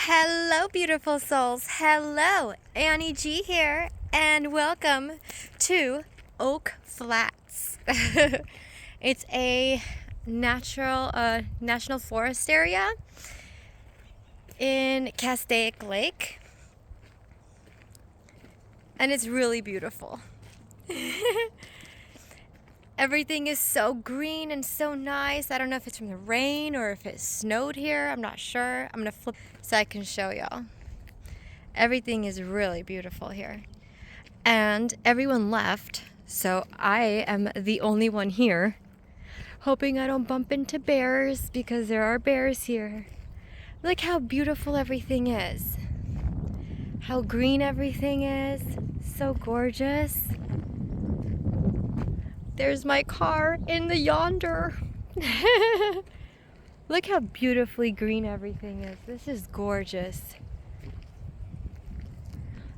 Hello, beautiful souls. Hello, Annie G here, and welcome to Oak Flats. It's a national forest area in Castaic Lake, and it's really beautiful. Everything is so green and so nice. I don't know if it's from the rain or if it snowed here. I'm not sure. I'm gonna flip so I can show y'all. Everything is really beautiful here. And everyone left, so I am the only one here, hoping I don't bump into bears because there are bears here. Look how beautiful everything is. How green everything is. So gorgeous. There's my car in the yonder. Look how beautifully green everything is. This is gorgeous.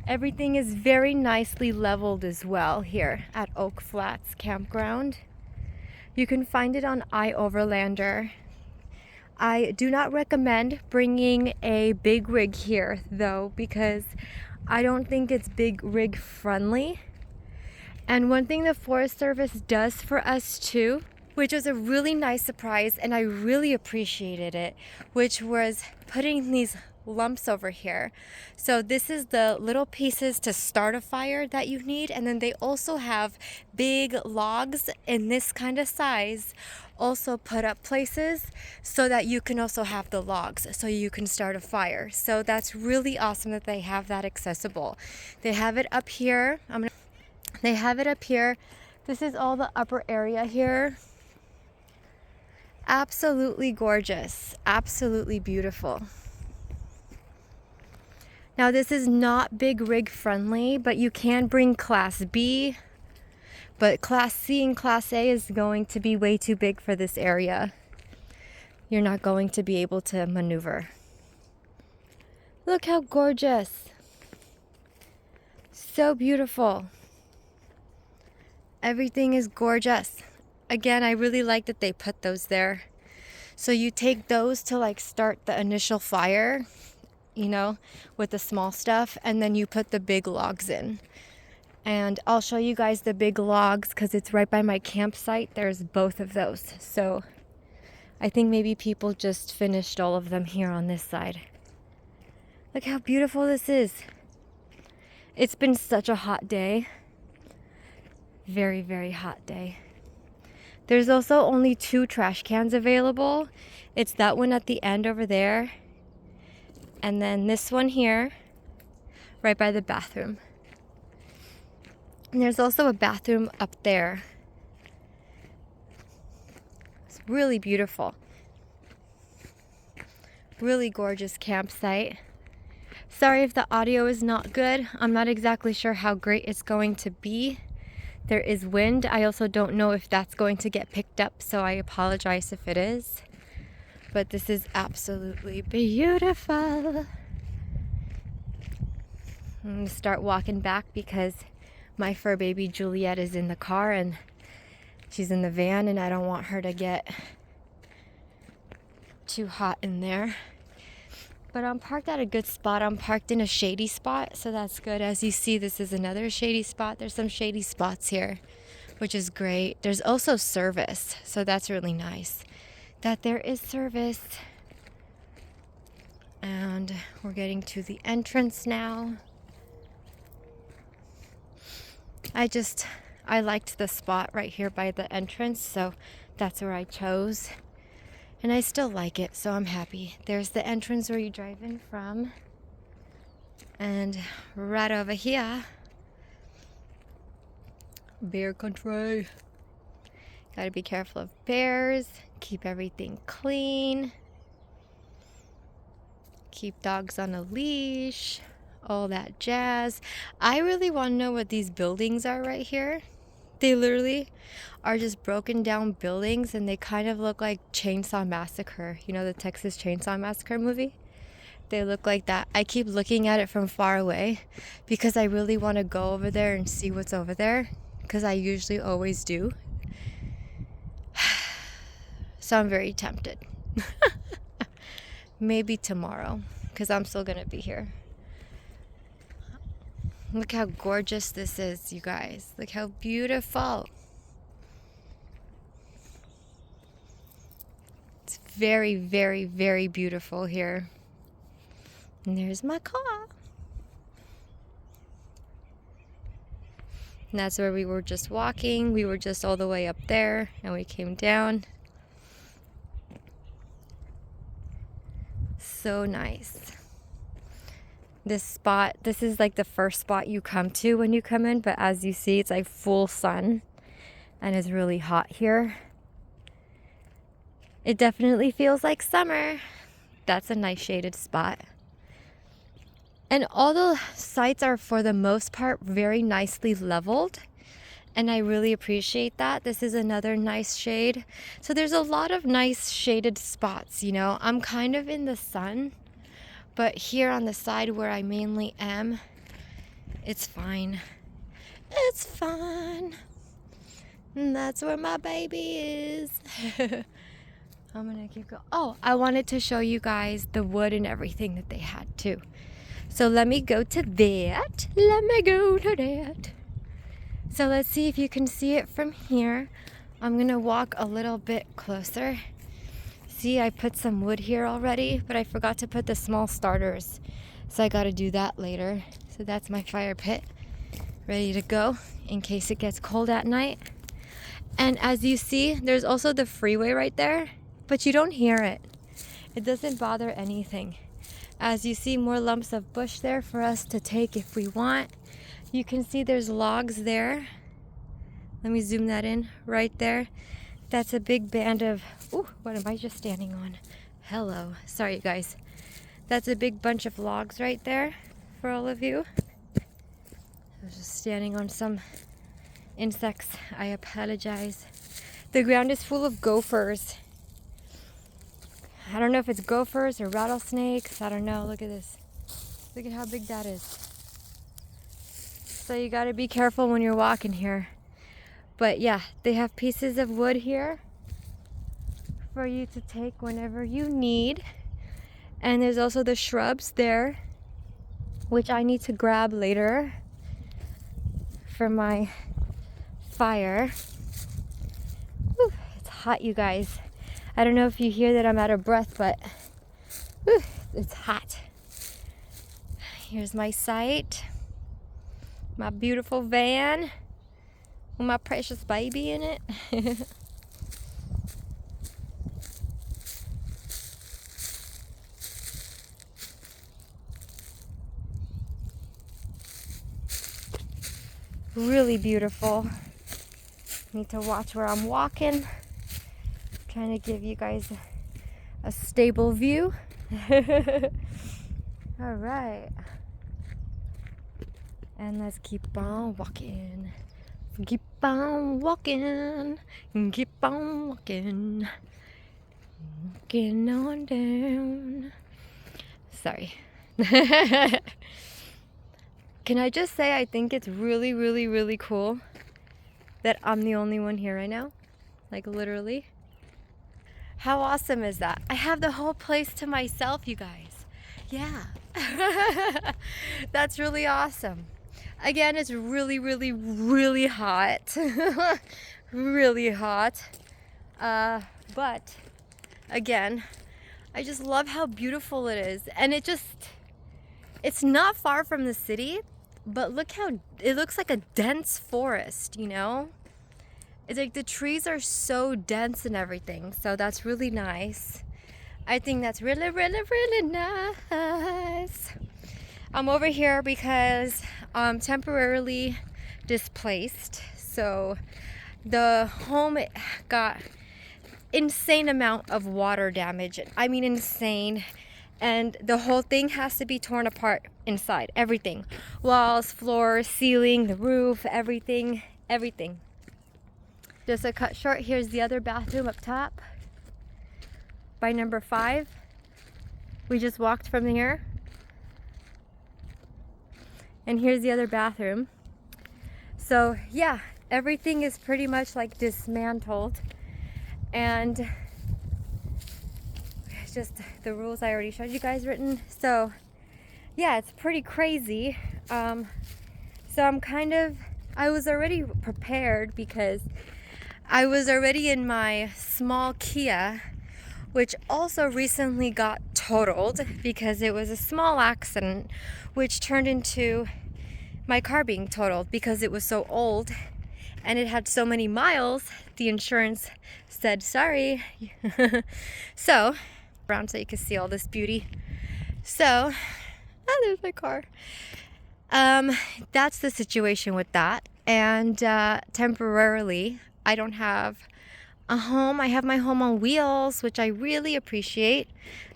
Everything is very nicely leveled as well here at Oak Flats Campground. You can find it on iOverlander. I do not recommend bringing a big rig here though, because I don't think it's big rig friendly. And one thing the Forest Service does for us too, which was a really nice surprise and I really appreciated it, which was putting these lumps over here. So this is the little pieces to start a fire that you need, and then they also have big logs in this kind of size also put up places so that you can also have the logs so you can start a fire. So that's really awesome that they have that accessible. They have it up here. They have it up here. This is all the upper area here. Absolutely gorgeous. Absolutely beautiful. Now this is not big rig friendly, but you can bring Class B. But Class C and Class A is going to be way too big for this area. You're not going to be able to maneuver. Look how gorgeous. So beautiful. Everything is gorgeous. Again, I really like that they put those there. So you take those to like start the initial fire, you know, with the small stuff, and then you put the big logs in. And I'll show you guys the big logs because it's right by my campsite. There's both of those. So I think maybe people just finished all of them here on this side. Look how beautiful this is. It's been such a hot day. Very, very hot day. There's also only 2 trash cans available. It's that one at the end over there, and then this one here, right by the bathroom. And there's also a bathroom up there. It's really beautiful. Really gorgeous campsite. Sorry if the audio is not good. I'm not exactly sure how great it's going to be. There is wind. I also don't know if that's going to get picked up, so I apologize if it is. But this is absolutely beautiful. I'm going to start walking back because my fur baby Juliet is in the car and she's in the van, and I don't want her to get too hot in there. But I'm parked at a good spot. I'm parked in a shady spot, so that's good. As you see, this is another shady spot. There's some shady spots here, which is great. There's also service, so that's really nice that there is service. And we're getting to the entrance now. I liked the spot right here by the entrance, so that's where I chose. And I still like it, so I'm happy. There's the entrance where you drive in from. And right over here, bear country. Gotta be careful of bears. Keep everything clean. Keep dogs on a leash. All that jazz. I really want to know what these buildings are right here. They literally are just broken down buildings, and they kind of look like Chainsaw Massacre. You know, the Texas Chainsaw Massacre movie? They look like that. I keep looking at it from far away because I really want to go over there and see what's over there, because I usually always do. So I'm very tempted. Maybe tomorrow. because I'm still gonna be here. Look how gorgeous this is, you guys. Look how beautiful. It's very, very, very beautiful here. And there's my car. And that's where we were just walking. We were just all the way up there and we came down. So nice. This spot, this is like the first spot you come to when you come in, but as you see, it's like full sun and it's really hot here. It definitely feels like summer. That's a nice shaded spot. And all the sites are, for the most part, very nicely leveled. And I really appreciate that. This is another nice shade. So there's a lot of nice shaded spots, you know. I'm kind of in the sun, but here on the side where I mainly am, it's fine. It's fine. And that's where my baby is. I'm gonna keep going. Oh, I wanted to show you guys the wood and everything that they had too. So let me go to that. Let me go to that. So let's see if you can see it from here. I'm gonna walk a little bit closer. See, I put some wood here already, but I forgot to put the small starters. So I gotta do that later. So that's my fire pit, ready to go in case it gets cold at night. And as you see, there's also the freeway right there, but you don't hear it. It doesn't bother anything. As you see, more lumps of bush there for us to take if we want. You can see there's logs there. Let me zoom that in right there. That's a big band of, ooh, what am I just standing on? Hello, sorry guys. That's a big bunch of logs right there for all of you. I was just standing on some insects. I apologize. The ground is full of gophers. I don't know if it's gophers or rattlesnakes. I don't know. Look at this. Look at how big that is. So you got to be careful when you're walking here. But yeah, they have pieces of wood here for you to take whenever you need. And there's also the shrubs there, which I need to grab later for my fire. Whew, it's hot, you guys. I don't know if you hear that I'm out of breath, but whew, it's hot. Here's my site. My beautiful van with my precious baby in it. Really beautiful. Need to watch where I'm walking. Trying to give you guys a stable view. All right. And let's keep on walking. Keep on walking. Keep on walking. Walking on down. Sorry. Can I just say I think it's really, really, really cool that I'm the only one here right now? Like literally. How awesome is that? I have the whole place to myself, you guys. Yeah. That's really awesome. Again, it's really, really, really hot. Really hot. But again, I just love how beautiful it is. And it's not far from the city, but look how it looks like a dense forest, you know? It's like the trees are so dense and everything. So that's really nice. I think that's really, really, really nice. I'm over here because I'm temporarily displaced. So the home got insane amount of water damage. I mean, insane. And the whole thing has to be torn apart inside. Everything. Walls, floors, ceiling, the roof, everything. Everything. Just a cut short. Here's the other bathroom up top. By number 5. We just walked from here. And here's the other bathroom. So yeah, everything is pretty much like dismantled. And just the rules I already showed you guys written. So yeah, it's pretty crazy. So I was already prepared because I was already in my small Kia, which also recently got totaled because it was a small accident, which turned into my car being totaled because it was so old and it had so many miles. The insurance said sorry. So around so you can see all this beauty. So there's my car. That's the situation with that. And temporarily I don't have a home. I have my home on wheels, which I really appreciate.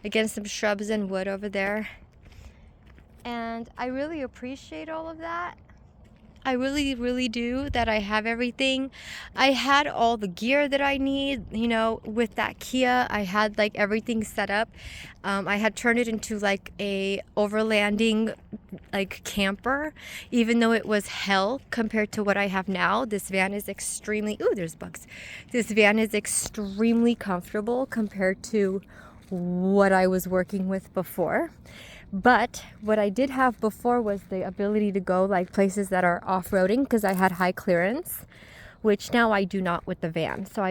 Again, some shrubs and wood over there. And I really appreciate all of that. I really, really do, that I have everything. I had all the gear that I need, you know, with that Kia. I had like everything set up. I had turned it into like a overlanding like camper, even though it was hell compared to what I have now. This van is extremely, ooh, there's bugs. This van is extremely comfortable compared to what I was working with before. But what I did have before was the ability to go like places that are off-roading because I had high clearance, which now I do not with the van. So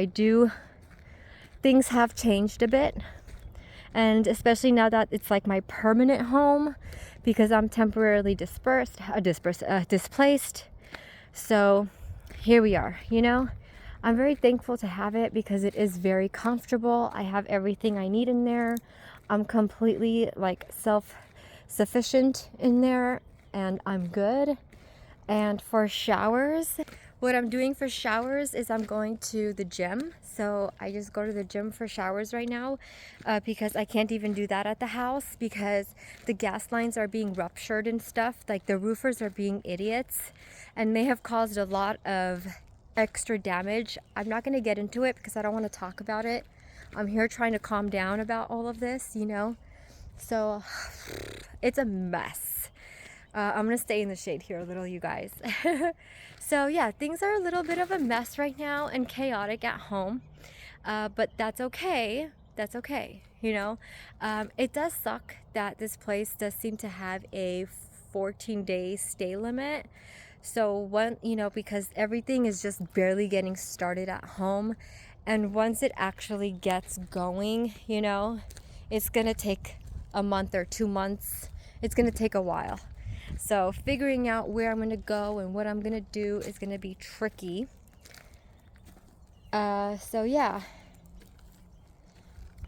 things have changed a bit. And especially now that it's like my permanent home because I'm temporarily displaced. So here we are, you know. I'm very thankful to have it because it is very comfortable. I have everything I need in there. I'm completely like self-sufficient in there and I'm good. And for showers, what I'm doing for showers is I'm going to the gym. So I just go to the gym for showers right now because I can't even do that at the house because the gas lines are being ruptured and stuff. Like the roofers are being idiots and they have caused a lot of extra damage. I'm not going to get into it because I don't want to talk about it. I'm here trying to calm down about all of this, you know. So it's a mess. I'm going to stay in the shade here a little, you guys. So yeah, things are a little bit of a mess right now and chaotic at home. But that's okay. That's okay, you know. It does suck that this place does seem to have a 14-day stay limit. So because everything is just barely getting started at home. And once it actually gets going, you know, it's going to take a month or 2 months. It's going to take a while. So figuring out where I'm going to go and what I'm going to do is going to be tricky. So yeah,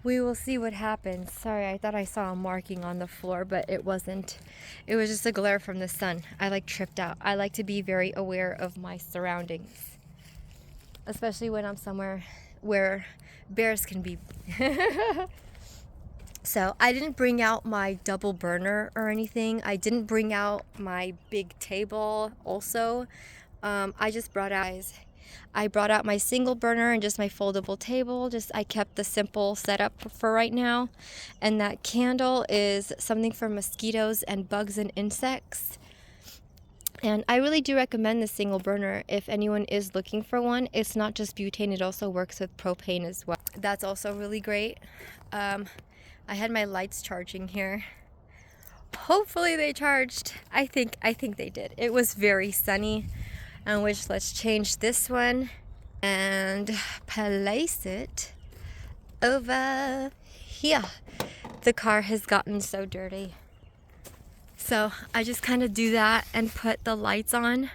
we will see what happens. Sorry, I thought I saw a marking on the floor, but it wasn't. It was just a glare from the sun. I like tripped out. I like to be very aware of my surroundings, especially when I'm somewhere where bears can be. So I didn't bring out my double burner or anything. I didn't bring out my big table also. I brought out my single burner and just my foldable table. I kept the simple setup for right now. And that candle is something for mosquitoes and bugs and insects. And I really do recommend the single burner if anyone is looking for one. It's not just butane, it also works with propane as well. That's also really great. I had my lights charging here. Hopefully they charged. I think they did. It was very sunny. And let's change this one and place it over here. The car has gotten so dirty. So I just kind of do that and put the lights on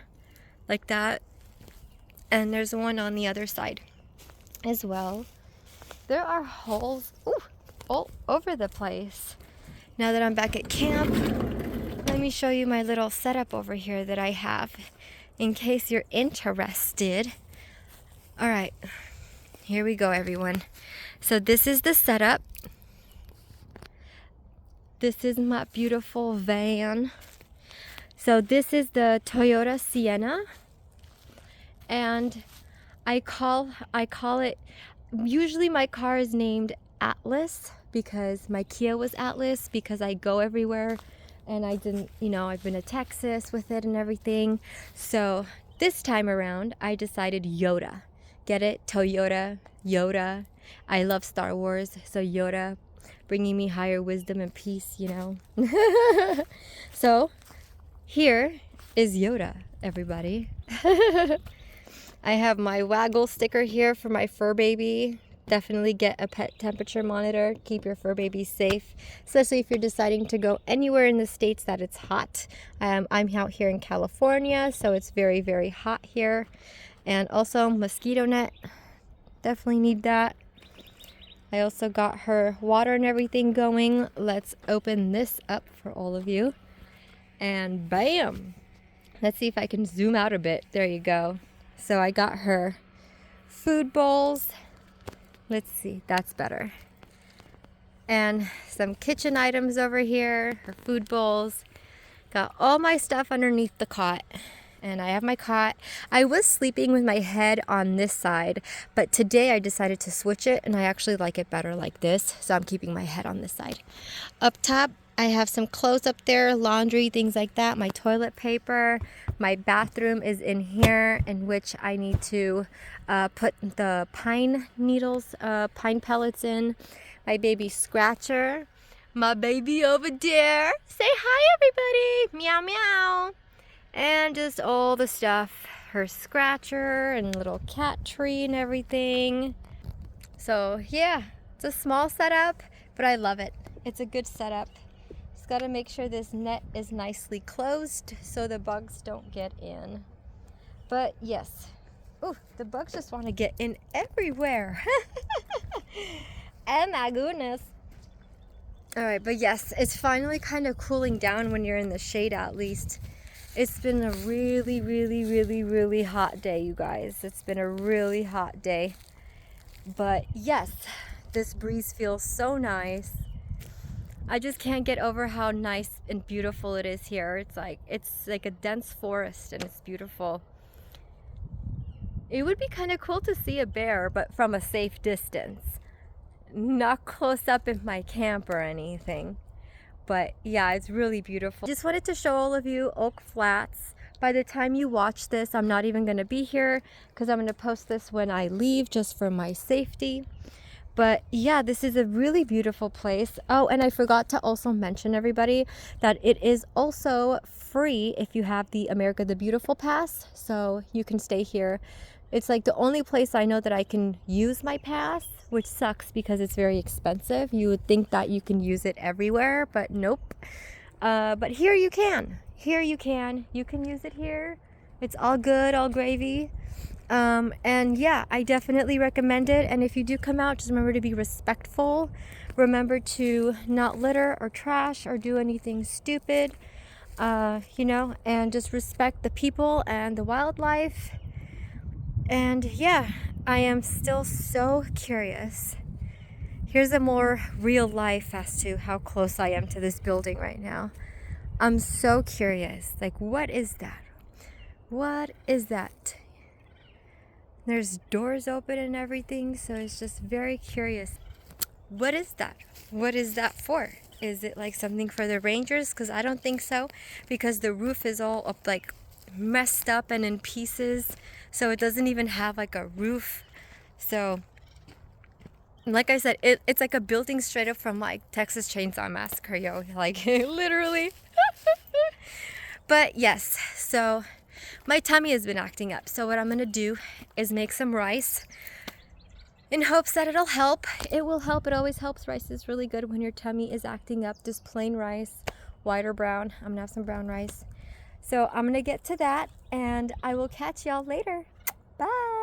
like that. And there's one on the other side as well. There are holes all over the place. Now that I'm back at camp, let me show you my little setup over here that I have in case you're interested. All right, here we go, everyone. So this is the setup. This is my beautiful van. So this is the Toyota Sienna, and I call it, usually my car is named Atlas because my Kia was Atlas because I go everywhere and I didn't, I've been to Texas with it and everything. So this time around I decided Yoda. Get it? Toyota, Yoda. I love Star Wars, so Yoda. bringing me higher wisdom and peace, you know. So here is Yoda, everybody. I have my waggle sticker here for my fur baby. Definitely get a pet temperature monitor. Keep your fur baby safe, especially if you're deciding to go anywhere in the States that it's hot. I'm out here in California, so it's very, very hot here. And also mosquito net. Definitely need that. I also got her water and everything going. Let's open this up for all of you. And bam! Let's see if I can zoom out a bit. There you go. So I got her food bowls. Let's see, that's better. And some kitchen items over here, her food bowls. Got all my stuff underneath the cot. And I have my cot. I was sleeping with my head on this side, but today I decided to switch it, and I actually like it better like this, so I'm keeping my head on this side. Up top, I have some clothes up there, laundry, things like that, my toilet paper. My bathroom is in here, in which I need to put the pine needles, pine pellets in. My baby scratcher. My baby over there. Say hi, everybody. Meow, meow. And just all the stuff. Her scratcher and little cat tree and everything. So, yeah, it's a small setup, but I love it. It's a good setup. Just got to make sure this net is nicely closed so the bugs don't get in. But yes, oh, the bugs just want to get in everywhere. Oh my goodness. All right, but yes, it's finally kind of cooling down when you're in the shade at least. It's been a really, really, really, really hot day, you guys. It's been a really hot day. But yes, this breeze feels so nice. I just can't get over how nice and beautiful it is here. It's like a dense forest, and it's beautiful. It would be kind of cool to see a bear, but from a safe distance. Not close up in my camp or anything. But yeah, it's really beautiful. Just wanted to show all of you Oak Flats. By the time you watch this, I'm not even going to be here because I'm going to post this when I leave just for my safety. But yeah, this is a really beautiful place. Oh, and I forgot to also mention, everybody, that it is also free if you have the America the Beautiful pass. So you can stay here. It's like the only place I know that I can use my pass, which sucks because it's very expensive. You would think that you can use it everywhere, but nope. But here you can. Here you can. You can use it here. It's all good, all gravy. And yeah, I definitely recommend it. And if you do come out, just remember to be respectful. Remember to not litter or trash or do anything stupid, you know, and just respect the people and the wildlife. And yeah, I am still so curious. Here's a more real life as to how close I am to this building right now. I'm so curious. Like, what is that? What is that? There's doors open and everything, so it's just very curious. What is that? What is that for? Is it like something for the Rangers? Because I don't think so, because the roof is all up, like messed up and in pieces, so it doesn't even have like a roof. So like I said, it's like a building straight up from like Texas Chainsaw Massacre, yo, like literally. But yes, so my tummy has been acting up, so what I'm gonna do is make some rice in hopes that it'll help. It will help. It always helps. Rice is really good when your tummy is acting up. Just plain rice, white or brown. I'm gonna have some brown rice. So I'm gonna get to that, and I will catch y'all later. Bye.